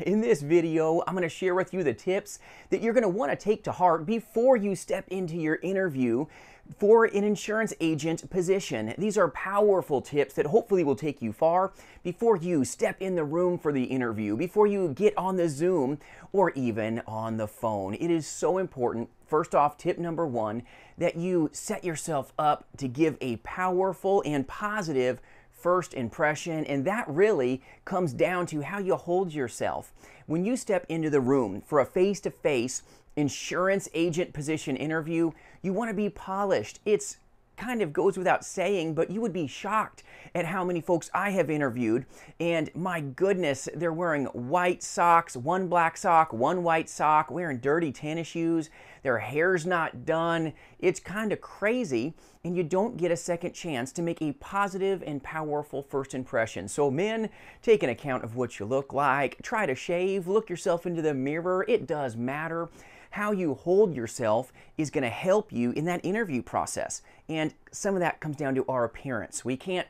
In this video, I'm going to share with you the tips that you're going to want to take to heart before you step into your interview for an insurance agent position. These are powerful tips that hopefully will take you far before you step in the room for the interview, before you get on the Zoom or even on the phone. It is so important. First off, tip number one, that you set yourself up to give a powerful and positive first impression, and that really comes down to how you hold yourself. When you step into the room for a face-to-face insurance agent position interview, you want to be polished. It's kind of goes without saying, but you would be shocked at how many folks I have interviewed, and my goodness, they're wearing white socks, one black sock, one white sock, wearing dirty tennis shoes, their hair's not done. It's kind of crazy, and you don't get a second chance to make a positive and powerful first impression. So men, take an account of what you look like, try to shave, look yourself into the mirror. It does matter. How you hold yourself is going to help you in that interview process. And some of that comes down to our appearance. We can't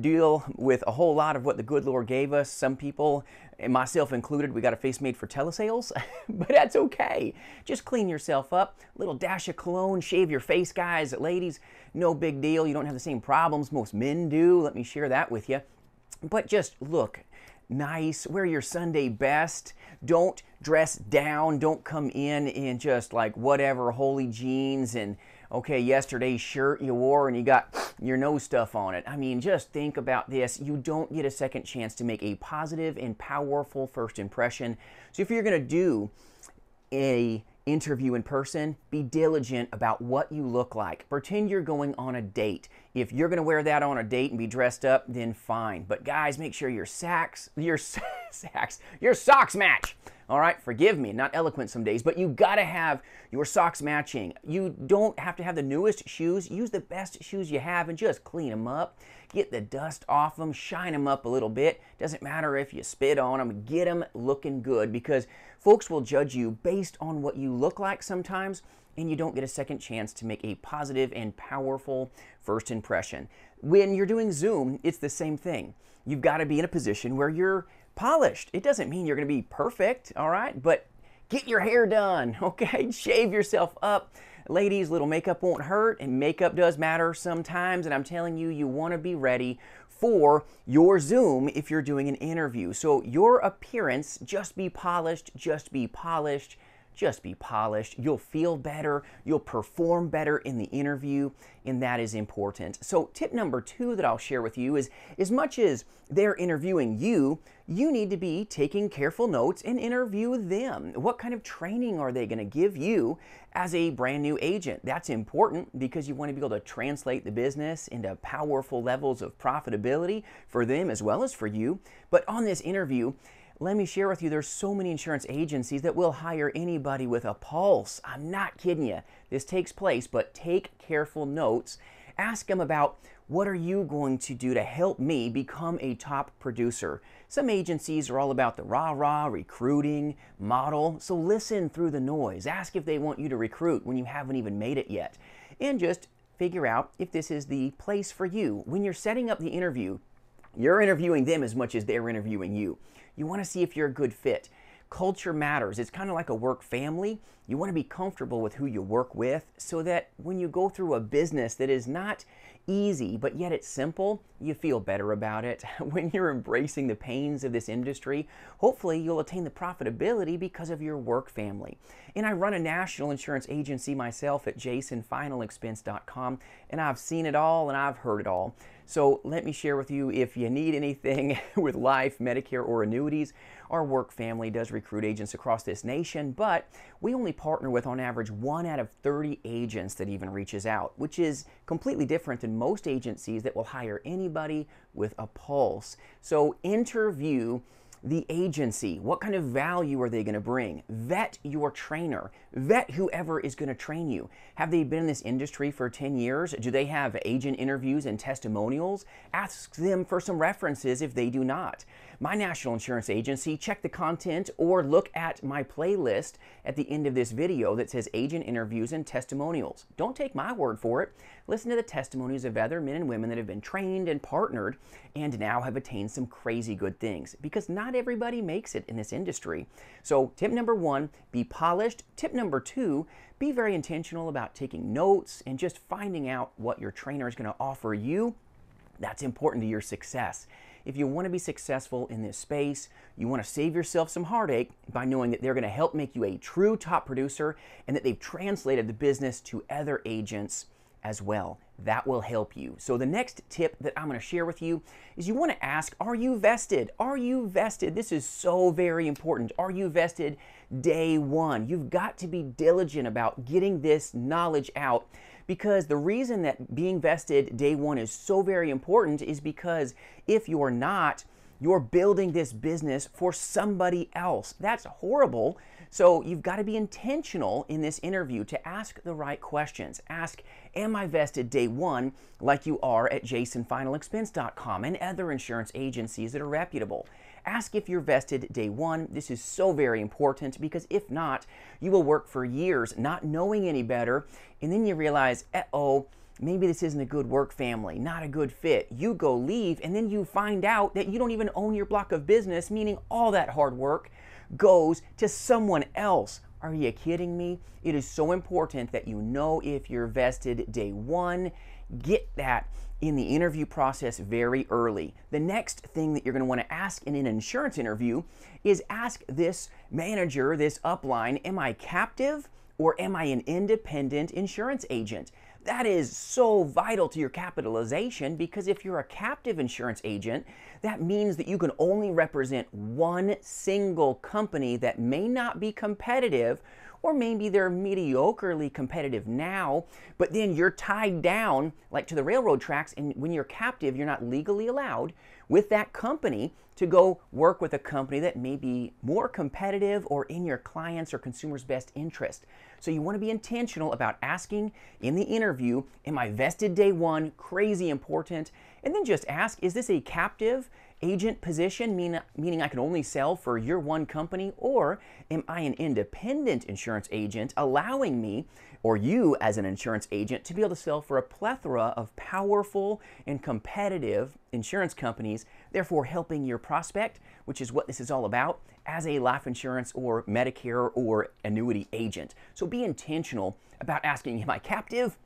deal with a whole lot of what the good Lord gave us. Some people, and myself included, we got a face made for Telesales, but that's okay. Just clean yourself up, a little dash of cologne, shave your face, guys, ladies, no big deal. You don't have the same problems most men do. Let me share that with you. But just look nice, wear your Sunday best, don't dress down, don't come in just like whatever, holy jeans and okay, yesterday's shirt you wore and you got your nose stuff on it. I mean, just think about this. You don't get a second chance to make a positive and powerful first impression. So if you're going to do a interview in person, be diligent about what you look like. Pretend you're going on a date. If you're going to wear that on a date and be dressed up, then fine. But guys, make sure your socks match. All right, forgive me, not eloquent some days, but you gotta have your socks matching. You don't have to have the newest shoes. Use the best shoes you have and just clean them up. Get the dust off them, shine them up a little bit. Doesn't matter if you spit on them, get them looking good, because folks will judge you based on what you look like sometimes, and you don't get a second chance to make a positive and powerful first impression. When you're doing Zoom, it's the same thing. You've got to be in a position where you're polished. It doesn't mean you're going to be perfect, all right? But get your hair done, okay? Shave yourself up. Ladies, little makeup won't hurt, and makeup does matter sometimes, and I'm telling you, you want to be ready for your Zoom if you're doing an interview. So your appearance, just be polished, just be polished, just be polished. You'll feel better, you'll perform better in the interview, and that is important. So tip number two that I'll share with you is, as much as they're interviewing you, you need to be taking careful notes and interview them. What kind of training are they going to give you as a brand new agent? That's important because you want to be able to translate the business into powerful levels of profitability for them as well as for you. But on this interview, let me share with you, there's so many insurance agencies that will hire anybody with a pulse. I'm not kidding you. This takes place, but take careful notes. Ask them about, what are you going to do to help me become a top producer? Some agencies are all about the rah-rah recruiting model, so listen through the noise. Ask if they want you to recruit when you haven't even made it yet. And just figure out if this is the place for you. When you're setting up the interview, you're interviewing them as much as they're interviewing you. You want to see if you're a good fit. Culture matters. It's kind of like a work family. You want to be comfortable with who you work with so that when you go through a business that is not easy, but yet it's simple, you feel better about it. When you're embracing the pains of this industry, hopefully you'll attain the profitability because of your work family. And I run a national insurance agency myself at jasonfinalexpense.com, and I've seen it all and I've heard it all. So let me share with you, if you need anything with life, Medicare, or annuities, our work family does recruit agents across this nation, but we only partner with, on average, 1 out of 30 agents that even reaches out, which is completely different than most agencies that will hire anybody with a pulse. So interview the agency. What kind of value are they going to bring? Vet your trainer. Vet whoever is going to train you. Have they been in this industry for 10 years? Do they have agent interviews and testimonials? Ask them for some references if they do not. my national insurance agency, check the content or look at my playlist at the end of this video that says Agent Interviews and Testimonials. Don't take my word for it. Listen to the testimonies of other men and women that have been trained and partnered and now have attained some crazy good things, because not everybody makes it in this industry. So tip number 1, be polished. Tip number 2, be very intentional about taking notes and just finding out what your trainer is going to offer you. That's important to your success. If you want to be successful in this space, you want to save yourself some heartache by knowing that they're going to help make you a true top producer and that they've translated the business to other agents as well. That will help you. So the next tip that I'm going to share with you is you want to ask, are you vested? Are you vested? This is so very important. Are you vested day one? You've got to be diligent about getting this knowledge out, because the reason that being vested day one is so very important is because if you're not, you're building this business for somebody else. That's horrible. So you've got to be intentional in this interview to ask the right questions. Ask, am I vested day one, like you are at jasonfinalexpense.com and other insurance agencies that are reputable. Ask if you're vested day one. This is so very important, because if not, you will work for years not knowing any better, and then you realize, uh-oh, maybe this isn't a good work family, not a good fit. You go leave, and then you find out that you don't even own your block of business, meaning all that hard work goes to someone else. Are you kidding me? It is so important that you know if you're vested day one. Get that in the interview process very early. The next thing that you're going to want to ask in an insurance interview is ask this manager, this upline, am I captive or am I an independent insurance agent? That is so vital to your capitalization, because if you're a captive insurance agent, that means that you can only represent one single company that may not be competitive, or maybe they're mediocrely competitive now, but then you're tied down like to the railroad tracks, and when you're captive, you're not legally allowed with that company to go work with a company that may be more competitive or in your clients' or consumers' best interest. So you want to be intentional about asking in the interview, am I vested day one? Crazy important. And then just ask, is this a captive agent position, meaning I can only sell for your one company, or am I an independent insurance agent, allowing me or you as an insurance agent to be able to sell for a plethora of powerful and competitive insurance companies, therefore helping your prospect, which is what this is all about, as a life insurance or Medicare or annuity agent. So be intentional about asking, am I captive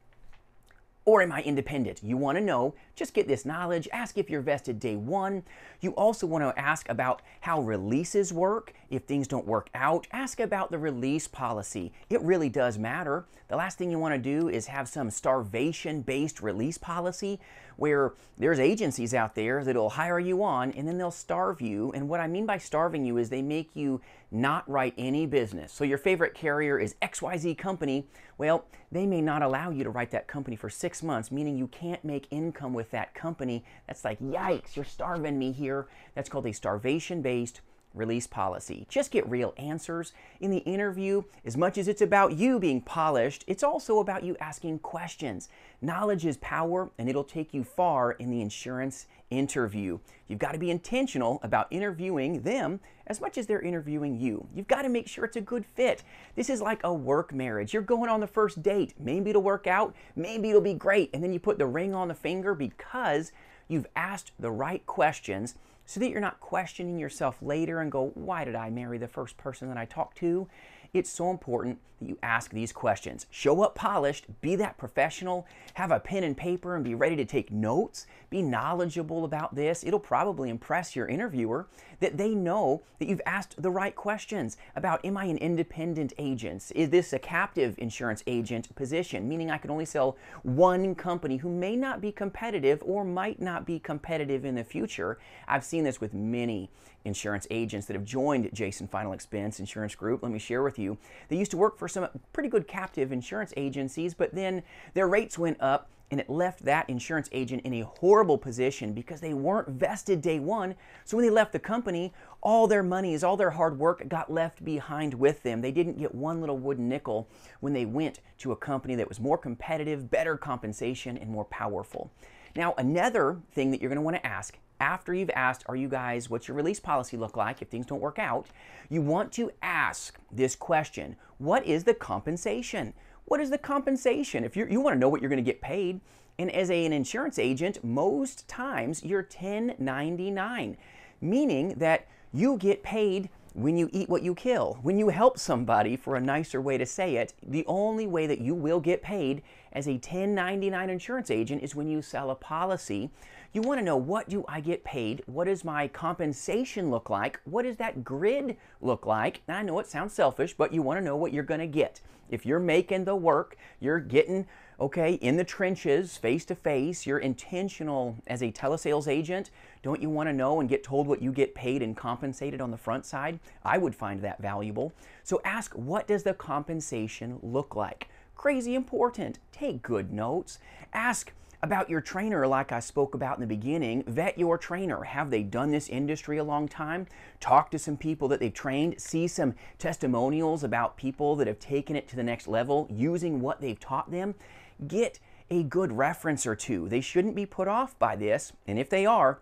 or am I independent? You want to know, just get this knowledge. Ask if you're vested day one. You also want to ask about how releases work. If things don't work out, ask about the release policy. It really does matter. The last thing you want to do is have some starvation-based release policy where there's agencies out there that'll hire you on and then they'll starve you. And what I mean by starving you is they make you not write any business. So your favorite carrier is XYZ company. Well, they may not allow you to write that company for 6 months, meaning you can't make income with that company. That's like, yikes, you're starving me here. That's called a starvation-based release policy. Just get real answers. In the interview, as much as it's about you being polished, it's also about you asking questions. Knowledge is power, and it'll take you far in the insurance interview. You've got to be intentional about interviewing them as much as they're interviewing you. You've got to make sure it's a good fit. This is like a work marriage. You're going on the first date. Maybe it'll work out, maybe it'll be great, and then you put the ring on the finger because you've asked the right questions, so that you're not questioning yourself later and go, why did I marry the first person that I talked to? It's so important that you ask these questions. Show up polished, be that professional, have a pen and paper and be ready to take notes, be knowledgeable about this. It'll probably impress your interviewer that they know that you've asked the right questions about, am I an independent agent? Is this a captive insurance agent position, meaning I can only sell one company who may not be competitive or might not be competitive in the future? I've seen this with many insurance agents that have joined Jason Final Expense Insurance Group. Let me share with you. They used to work for some pretty good captive insurance agencies, but then their rates went up and it left that insurance agent in a horrible position because they weren't vested day one. So when they left the company, all their monies, all their hard work got left behind with them. They didn't get one little wooden nickel when they went to a company that was more competitive, better compensation, and more powerful. Now, another thing that you're going to want to ask after you've asked, are you guys, what's your release policy look like if things don't work out, you want to ask this question: what is the compensation? What is the compensation? If you want to know what you're going to get paid, and as an insurance agent, most times you're 1099, meaning that you get paid when you eat what you kill. When you help somebody, for a nicer way to say it, the only way that you will get paid as a 1099 insurance agent is when you sell a policy. You want to know, what do I get paid? What does my compensation look like? What does that grid look like? And I know it sounds selfish, but you want to know what you're going to get. If you're making the work, you're getting, okay, in the trenches, face to face, you're intentional as a telesales agent, don't you want to know and get told what you get paid and compensated on the front side? I would find that valuable. So ask, what does the compensation look like? Crazy important. Take good notes. Ask about your trainer, like I spoke about in the beginning. Vet your trainer. Have they done this industry a long time? Talk to some people that they've trained. See some testimonials about people that have taken it to the next level using what they've taught them. Get a good reference or two. They shouldn't be put off by this, and if they are,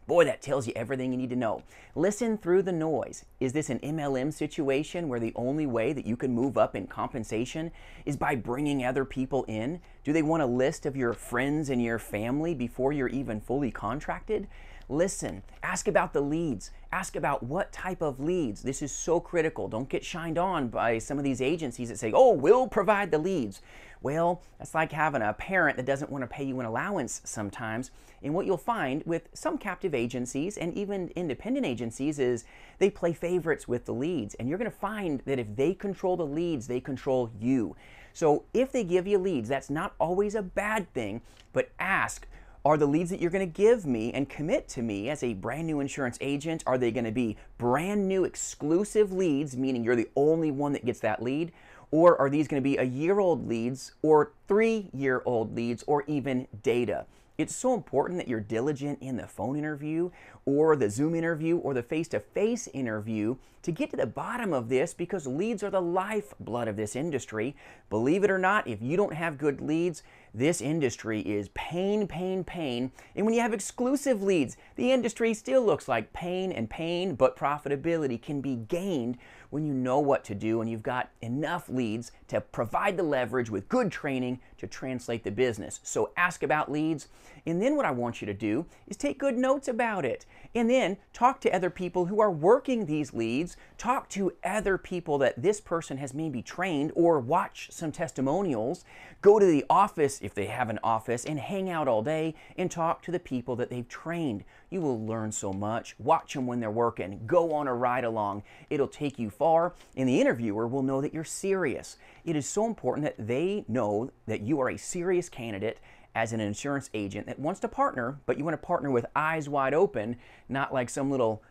boy, that tells you everything you need to know. Listen through the noise. Is this an MLM situation where the only way that you can move up in compensation is by bringing other people in? Do they want a list of your friends and your family before you're even fully contracted? Listen, ask about the leads. Ask about what type of leads. This is so critical. Don't get shined on by some of these agencies that say, oh, we'll provide the leads. Well, that's like having a parent that doesn't want to pay you an allowance sometimes. And what you'll find with some captive agencies and even independent agencies is they play favorites with the leads. And you're going to find that if they control the leads, they control you. So if they give you leads, that's not always a bad thing, but ask, are the leads that you're going to give me and commit to me as a brand new insurance agent, are they going to be brand new exclusive leads, meaning you're the only one that gets that lead? Or are these going to be a year-old leads or 3-year-old leads or even data? It's so important that you're diligent in the phone interview or the Zoom interview or the face-to-face interview to get to the bottom of this, because leads are the lifeblood of this industry. Believe it or not, if you don't have good leads, this industry is pain, pain, pain. And when you have exclusive leads, the industry still looks like pain and pain, but profitability can be gained when you know what to do and you've got enough leads to provide the leverage with good training to translate the business. So ask about leads, and then what I want you to do is take good notes about it, and then talk to other people who are working these leads. Talk to other people that this person has maybe trained, or watch some testimonials. Go to the office if they have an office and hang out all day and talk to the people that they've trained. You will learn so much. Watch them when they're working. Go on a ride along. It'll take you far, and the interviewer will know that you're serious. It is so important that they know that you are a serious candidate as an insurance agent that wants to partner, but you want to partner with eyes wide open, not like some little,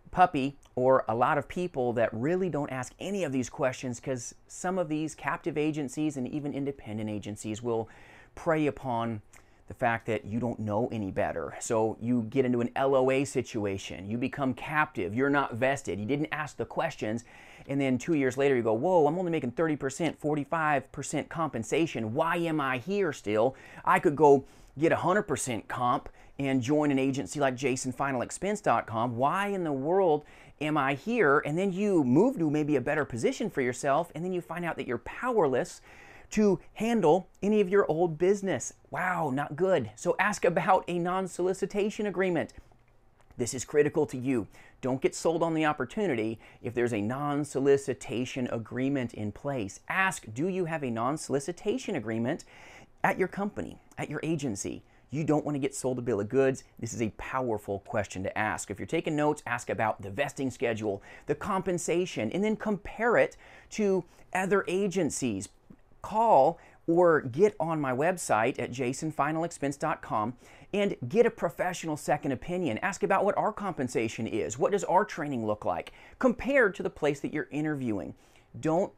puppy or a lot of people that really don't ask any of these questions, because some of these captive agencies and even independent agencies will prey upon the fact that you don't know any better. So you get into an LOA situation, you become captive, you're not vested, you didn't ask the questions, and then 2 years later you go, whoa, I'm only making 30%, 45% compensation. Why am I here still? I could go get 100% comp and join an agency like JasonFinalExpense.com. Why in the world am I here? And then you move to maybe a better position for yourself, and then you find out that you're powerless to handle any of your old business. Wow, not good. So ask about a non-solicitation agreement. This is critical to you. Don't get sold on the opportunity if there's a non-solicitation agreement in place. Ask, do you have a non-solicitation agreement at your company, at your agency? You don't want to get sold a bill of goods. This is a powerful question to ask. If you're taking notes, ask about the vesting schedule, the compensation, and then compare it to other agencies. Call or get on my website at JasonFinalExpense.com and get a professional second opinion. Ask about what our compensation is. What does our training look like compared to the place that you're interviewing? Don't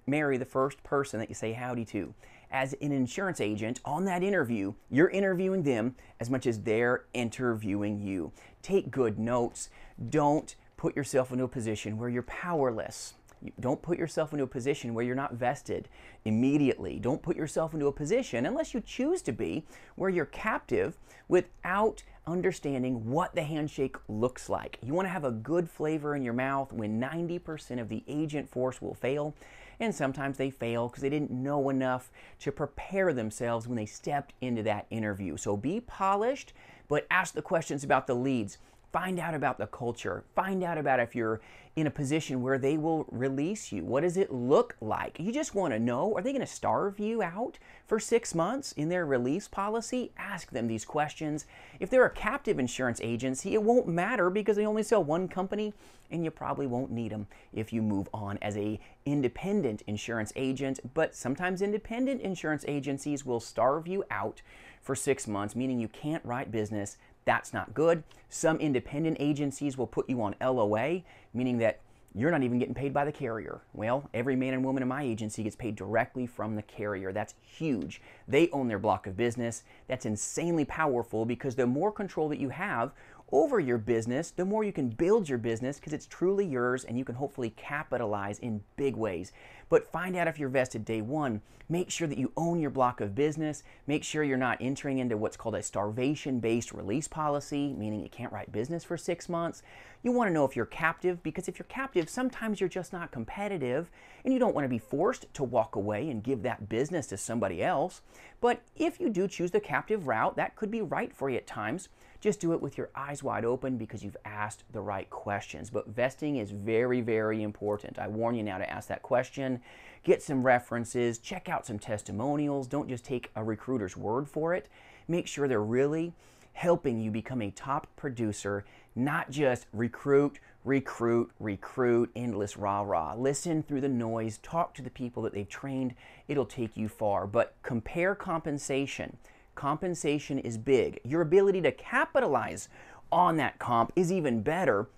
marry the first person that you say howdy to. As an insurance agent, on that interview, you're interviewing them as much as they're interviewing you. Take good notes. Don't put yourself into a position where you're powerless. Don't put yourself into a position where you're not vested immediately. Don't put yourself into a position, unless you choose to be, where you're captive without understanding what the handshake looks like. You want to have a good flavor in your mouth when 90% of the agent force will fail. And sometimes they fail because they didn't know enough to prepare themselves when they stepped into that interview. So be polished, but ask the questions about the leads. Find out about the culture. Find out about if you're in a position where they will release you. What does it look like? You just want to know, are they going to starve you out for 6 months in their release policy? Ask them these questions. If they're a captive insurance agency, it won't matter because they only sell one company, and you probably won't need them if you move on as a independent insurance agent. But sometimes independent insurance agencies will starve you out for 6 months, meaning you can't write business. That's not good. Some independent agencies will put you on LOA, meaning that you're not even getting paid by the carrier. Well, every man and woman in my agency gets paid directly from the carrier. That's huge. They own their block of business. That's insanely powerful because the more control that you have over your business, the more you can build your business because it's truly yours and you can hopefully capitalize in big ways. But find out if you're vested day one. Make sure that you own your block of business. Make sure you're not entering into what's called a starvation-based release policy, meaning you can't write business for 6 months. You want to know if you're captive because if you're captive, sometimes you're just not competitive and you don't want to be forced to walk away and give that business to somebody else. But if you do choose the captive route, that could be right for you at times. Just do it with your eyes wide open because you've asked the right questions. But vesting is very, very important. I warn you now to ask that question. Get some references. Check out some testimonials. Don't just take a recruiter's word for it. Make sure they're really helping you become a top producer, not just recruit, endless rah-rah. Listen through the noise. Talk to the people that they've trained. It'll take you far. But compare compensation. Compensation is big. Your ability to capitalize on that comp is even better,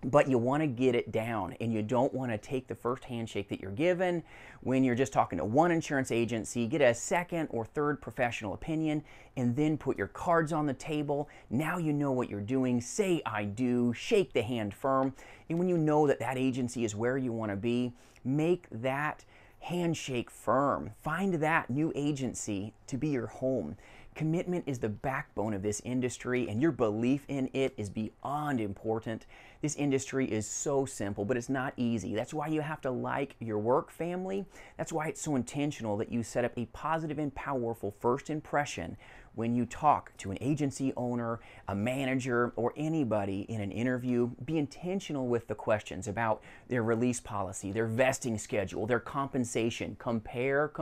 but you want to get it down and you don't want to take the first handshake that you're given when you're just talking to one insurance agency. Get a second or third professional opinion and then put your cards on the table. Now you know what you're doing. Say I do, shake the hand firm, and when you know that that agency is where you want to be, make that handshake firm. Find that new agency to be your home. Commitment is the backbone of this industry, and your belief in it is beyond important. This industry is so simple, but it's not easy. That's why you have to like your work family. That's why it's so intentional that you set up a positive and powerful first impression when you talk to an agency owner, a manager, or anybody in an interview. Be intentional with the questions about their release policy, their vesting schedule, their compensation. Compare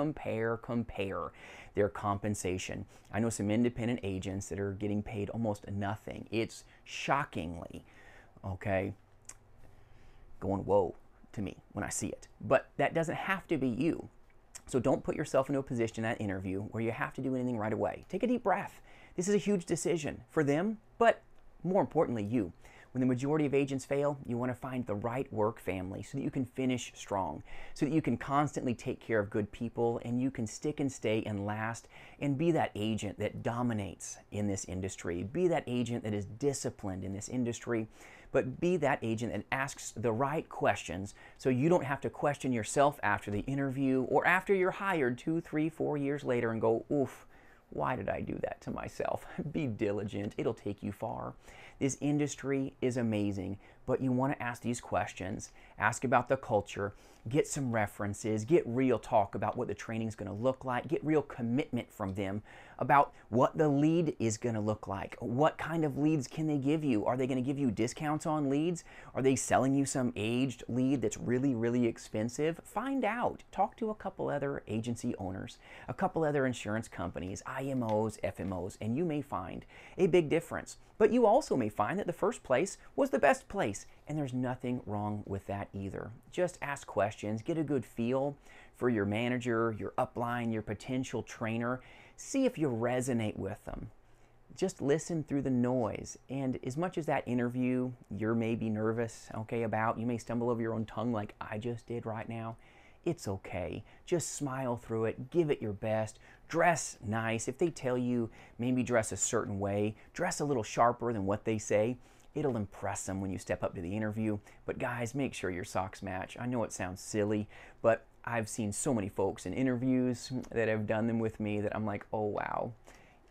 their compensation. I know some independent agents that are getting paid almost nothing. It's shockingly, okay, going whoa to me when I see it. But that doesn't have to be you. So don't put yourself into a position in that interview where you have to do anything right away. Take a deep breath. This is a huge decision for them, but more importantly, you. When the majority of agents fail, you want to find the right work family so that you can finish strong, so that you can constantly take care of good people and you can stick and stay and last and be that agent that dominates in this industry. Be that agent that is disciplined in this industry, but be that agent that asks the right questions so you don't have to question yourself after the interview or after you're hired 2, 3, 4 years later and go, oof, why did I do that to myself? Be diligent. It'll take you far. This industry is amazing, but you want to ask these questions. Ask about the culture. Get some references. Get real talk about what the training is going to look like. Get real commitment from them about what the lead is going to look like. What kind of leads can they give you? Are they going to give you discounts on leads? Are they selling you some aged lead that's really, really expensive? Find out. Talk to a couple other agency owners, a couple other insurance companies, IMOs, FMOs, and you may find a big difference. But you also may find that the first place was the best place, and there's nothing wrong with that either. Just ask questions, get a good feel for your manager, your upline, your potential trainer. See if you resonate with them. Just listen through the noise. And as much as that interview you're maybe nervous, okay, about, you may stumble over your own tongue like I just did right now, it's okay. Just smile through it, give it your best, dress nice. If they tell you maybe dress a certain way, dress a little sharper than what they say. It'll impress them when you step up to the interview. But guys, make sure your socks match. I know it sounds silly, but I've seen so many folks in interviews that have done them with me that I'm like, oh wow,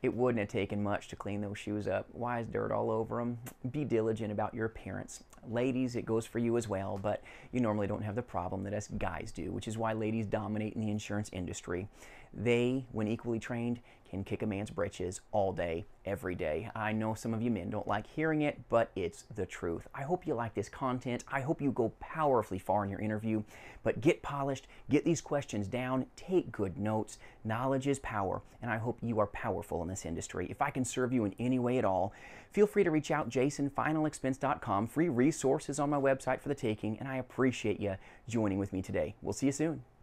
It wouldn't have taken much to clean those shoes up. Why is dirt all over them? Be diligent about your appearance. Ladies, it goes for you as well, but you normally don't have the problem that us guys do, which is why ladies dominate in the insurance industry. They, when equally trained, can kick a man's britches all day, every day. I know some of you men don't like hearing it, but it's the truth. I hope you like this content. I hope you go powerfully far in your interview, but get polished, get these questions down, take good notes. Knowledge is power, and I hope you are powerful in this industry. If I can serve you in any way at all, feel free to reach out, jasonfinalexpense.com. Free resources on my website for the taking, and I appreciate you joining with me today. We'll see you soon.